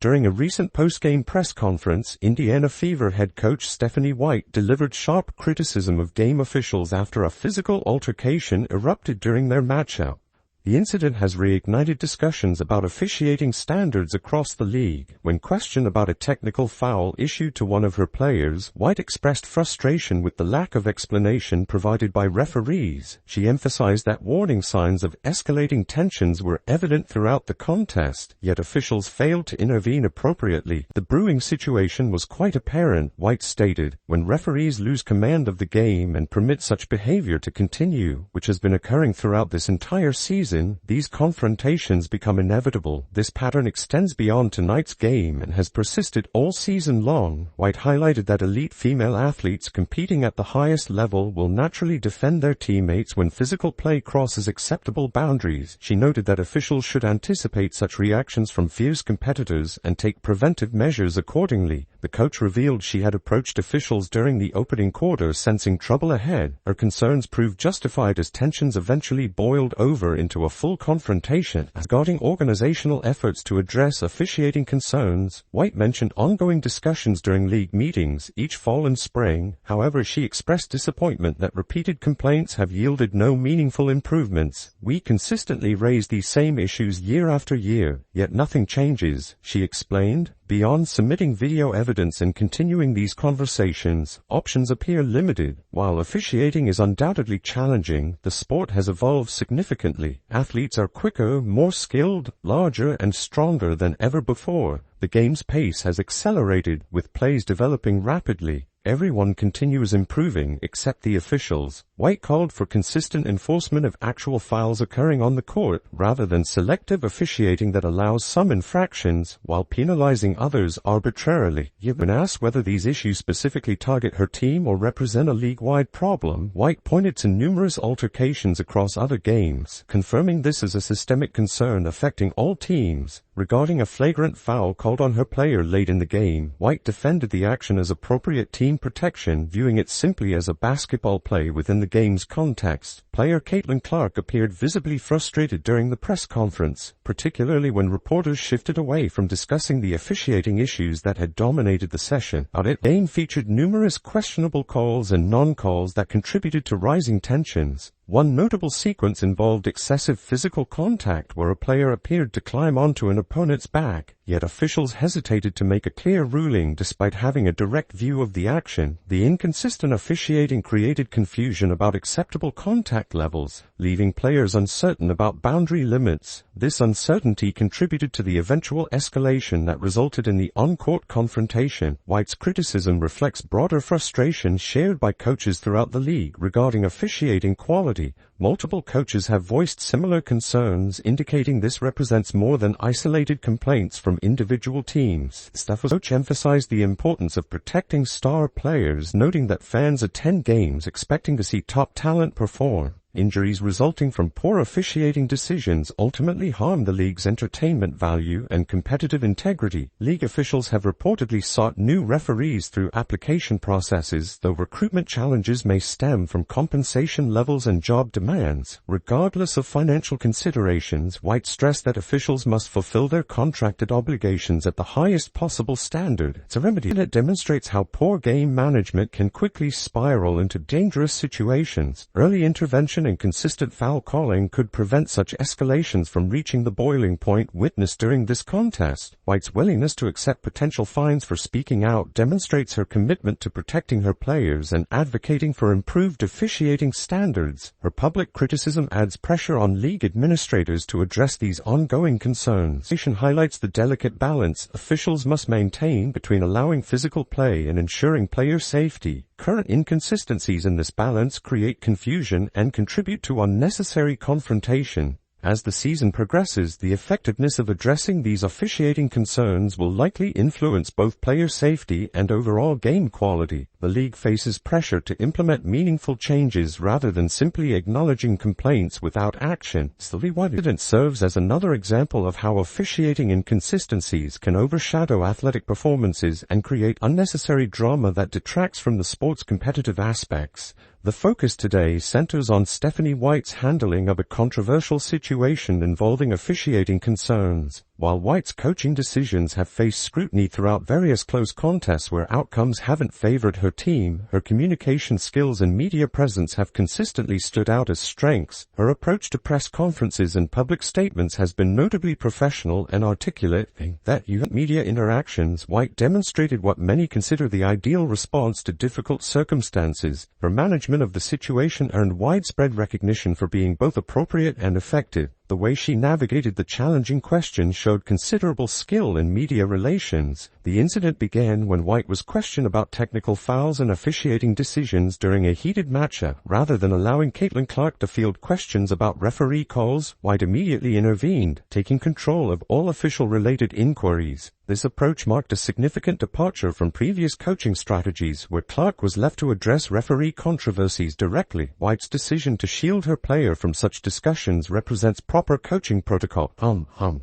During a recent post-game press conference, Indiana Fever head coach Stephanie White delivered sharp criticism of game officials after a physical altercation erupted during their matchup. The incident has reignited discussions about officiating standards across the league. When questioned about a technical foul issued to one of her players, White expressed frustration with the lack of explanation provided by referees. She emphasized that warning signs of escalating tensions were evident throughout the contest, yet officials failed to intervene appropriately. The brewing situation was quite apparent, White stated, when referees lose command of the game and permit such behavior to continue, which has been occurring throughout this entire season. These confrontations become inevitable. This pattern extends beyond tonight's game and has persisted all season long. White highlighted that elite female athletes competing at the highest level will naturally defend their teammates when physical play crosses acceptable boundaries. She noted that officials should anticipate such reactions from fierce competitors and take preventive measures accordingly. The coach revealed she had approached officials during the opening quarter sensing trouble ahead. Her concerns proved justified as tensions eventually boiled over into a full confrontation. Regarding organizational efforts to address officiating concerns, White mentioned ongoing discussions during league meetings each fall and spring. However, she expressed disappointment that repeated complaints have yielded no meaningful improvements. "We consistently raise these same issues year after year, yet nothing changes," she explained. Beyond submitting video evidence and continuing these conversations, options appear limited. While officiating is undoubtedly challenging, the sport has evolved significantly. Athletes are quicker, more skilled, larger, and stronger than ever before. The game's pace has accelerated, with plays developing rapidly. Everyone continues improving except the officials. White called for consistent enforcement of actual fouls occurring on the court rather than selective officiating that allows some infractions while penalizing others arbitrarily. When asked whether these issues specifically target her team or represent a league-wide problem, White pointed to numerous altercations across other games, confirming this as a systemic concern affecting all teams. Regarding a flagrant foul called on her player late in the game, White defended the action as appropriate team protection, viewing it simply as a basketball play within the game's context. Player Caitlin Clark appeared visibly frustrated during the press conference, particularly when reporters shifted away from discussing the officiating issues that had dominated the session. The game featured numerous questionable calls and non-calls that contributed to rising tensions. One notable sequence involved excessive physical contact where a player appeared to climb onto an opponent's back, yet officials hesitated to make a clear ruling despite having a direct view of the action. The inconsistent officiating created confusion about acceptable contact levels, leaving players uncertain about boundary limits. This uncertainty contributed to the eventual escalation that resulted in the on-court confrontation. White's criticism reflects broader frustration shared by coaches throughout the league regarding officiating quality. Multiple coaches have voiced similar concerns, indicating this represents more than isolated complaints from individual teams. Coach emphasized the importance of protecting star players, noting that fans attend games expecting to see top talent perform. Injuries resulting from poor officiating decisions ultimately harm the league's entertainment value and competitive integrity. League officials have reportedly sought new referees through application processes, though recruitment challenges may stem from compensation levels and job demands. Regardless of financial considerations, White stressed that officials must fulfill their contracted obligations at the highest possible standard. It's a remedy that demonstrates how poor game management can quickly spiral into dangerous situations. Early intervention and consistent foul calling could prevent such escalations from reaching the boiling point witnessed during this contest. White's willingness to accept potential fines for speaking out demonstrates her commitment to protecting her players and advocating for improved officiating standards. Her public criticism adds pressure on league administrators to address these ongoing concerns. It highlights the delicate balance officials must maintain between allowing physical play and ensuring player safety. Current inconsistencies in this balance create confusion and contribute to unnecessary confrontation. As the season progresses, the effectiveness of addressing these officiating concerns will likely influence both player safety and overall game quality. The league faces pressure to implement meaningful changes rather than simply acknowledging complaints without action. The incident serves as another example of how officiating inconsistencies can overshadow athletic performances and create unnecessary drama that detracts from the sport's competitive aspects. The focus today centers on Stephanie White's handling of a controversial situation involving officiating concerns. While White's coaching decisions have faced scrutiny throughout various close contests where outcomes haven't favored her team, her communication skills and media presence have consistently stood out as strengths. Her approach to press conferences and public statements has been notably professional and articulate. That media interactions, White demonstrated what many consider the ideal response to difficult circumstances. Her management of the situation earned widespread recognition for being both appropriate and effective. The way she navigated the challenging questions showed considerable skill in media relations. The incident began when White was questioned about technical fouls and officiating decisions during a heated matchup. Rather than allowing Caitlin Clark to field questions about referee calls, White immediately intervened, taking control of all official-related inquiries. This approach marked a significant departure from previous coaching strategies where Clark was left to address referee controversies directly. White's decision to shield her player from such discussions represents proper coaching protocol.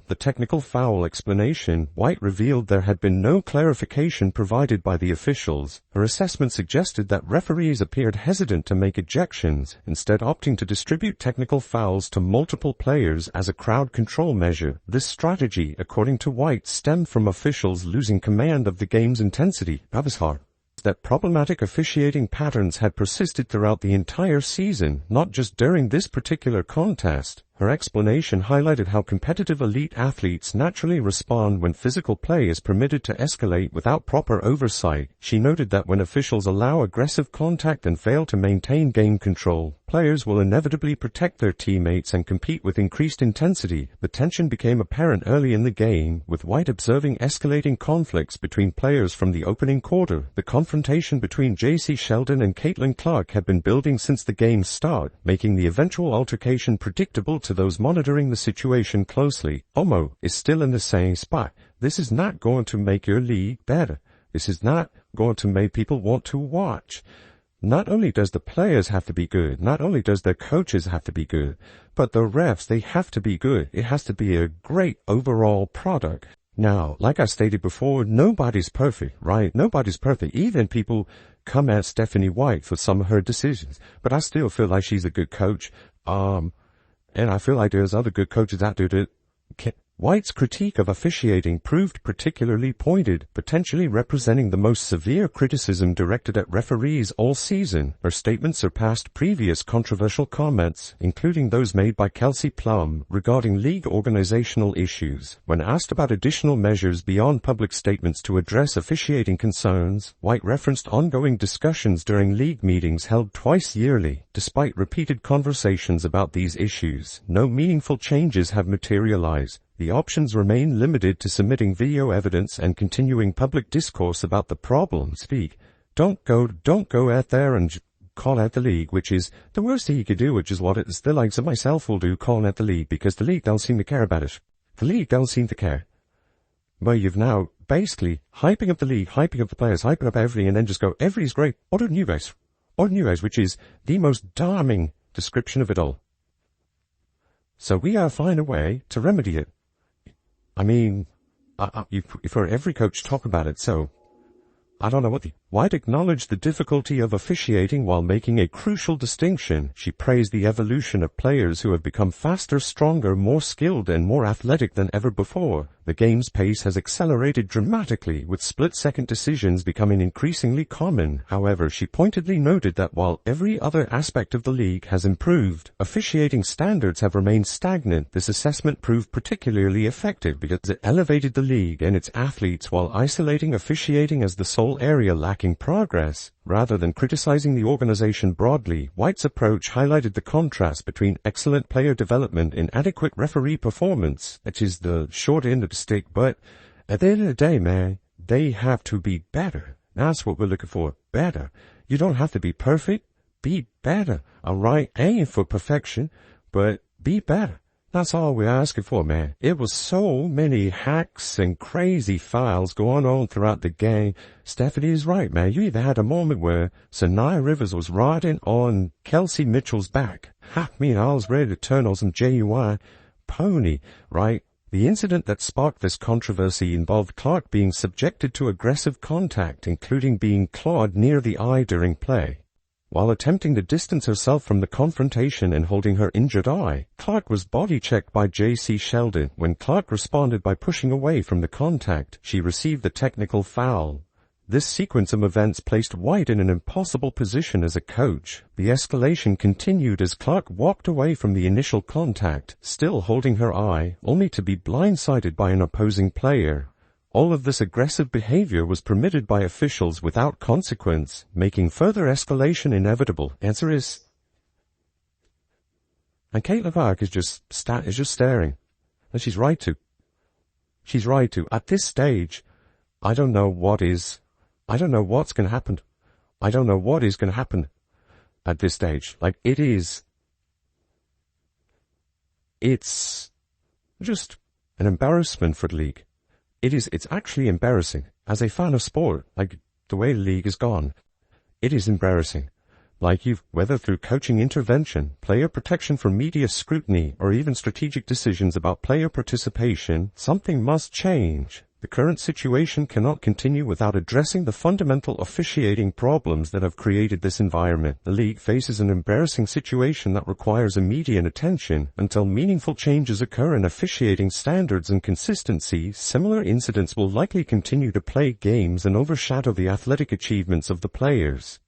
The technical foul explanation. White revealed there had been no clarification provided by the officials. Her assessment suggested that referees appeared hesitant to make ejections, instead opting to distribute technical fouls to multiple players as a crowd control measure. This strategy, according to White, stemmed from officials losing command of the game's intensity. That problematic officiating patterns had persisted throughout the entire season, not just during this particular contest. Her explanation highlighted how competitive elite athletes naturally respond when physical play is permitted to escalate without proper oversight. She noted that when officials allow aggressive contact and fail to maintain game control, players will inevitably protect their teammates and compete with increased intensity. The tension became apparent early in the game, with White observing escalating conflicts between players from the opening quarter. The confrontation between J.C. Sheldon and Caitlin Clark had been building since the game's start, making the eventual altercation predictable to those monitoring the situation closely. Omo is still in the same spot. This is not going to make your league better. This is not going to make people want to watch. Not only does the players have to be good, not only does their coaches have to be good, but the refs, they have to be good. It has to be a great overall product. Now, like I stated before, nobody's perfect, right? Nobody's perfect. Even people come at Stephanie White for some of her decisions, but I still feel like she's a good coach. And I feel like there's other good coaches out there that can. White's critique of officiating proved particularly pointed, potentially representing the most severe criticism directed at referees all season. Her statement surpassed previous controversial comments, including those made by Kelsey Plum regarding league organizational issues. When asked about additional measures beyond public statements to address officiating concerns, White referenced ongoing discussions during league meetings held twice yearly. Despite repeated conversations about these issues, no meaningful changes have materialized. The options remain limited to submitting video evidence and continuing public discourse about the problem. Don't go out there and call out the league, which is the worst thing you could do, which is what it's the likes of myself will do, calling out the league, because the league don't seem to care about it. The league don't seem to care. Well, you've now basically hyping up the league, hyping up the players, hyping up everything, and then just go, everything's great. Order new guys, which is the most damning description of it all. So we gotta find a way to remedy it. I mean, you've heard every coach talk about it, so I don't know what White acknowledged the difficulty of officiating while making a crucial distinction. She praised the evolution of players who have become faster, stronger, more skilled, and more athletic than ever before. The game's pace has accelerated dramatically, with split-second decisions becoming increasingly common. However, she pointedly noted that while every other aspect of the league has improved, officiating standards have remained stagnant. This assessment proved particularly effective because it elevated the league and its athletes while isolating officiating as the sole area lacking progress. Rather than criticizing the organization broadly, White's approach highlighted the contrast between excellent player development and adequate referee performance, which is the short end of the stick, but at the end of the day, man, they have to be better. That's what we're looking for, better. You don't have to be perfect, be better, alright? Aim for perfection, but be better. That's all we're asking for, man. It was so many hacks and crazy files going on throughout the game. Stephanie is right, man. You even had a moment where Sanaya Rivers was riding on Kelsey Mitchell's back. I was ready to turn on some JUI pony, right? The incident that sparked this controversy involved Clark being subjected to aggressive contact, including being clawed near the eye during play. While attempting to distance herself from the confrontation and holding her injured eye, Clark was body-checked by J.C. Sheldon. When Clark responded by pushing away from the contact, she received the technical foul. This sequence of events placed White in an impossible position as a coach. The escalation continued as Clark walked away from the initial contact, still holding her eye, only to be blindsided by an opposing player. All of this aggressive behavior was permitted by officials without consequence, making further escalation inevitable. Answer is... And Caitlin Clark is just staring. And she's right to. She's right to. At this stage, I don't know what's going to happen. I don't know what is going to happen at this stage. Like, it's just an embarrassment for the league. It's actually embarrassing. As a fan of sport, like, the way the league has gone, it is embarrassing. Like, whether through coaching intervention, player protection from media scrutiny, or even strategic decisions about player participation, something must change. The current situation cannot continue without addressing the fundamental officiating problems that have created this environment. The league faces an embarrassing situation that requires immediate attention. Until meaningful changes occur in officiating standards and consistency, similar incidents will likely continue to plague games and overshadow the athletic achievements of the players.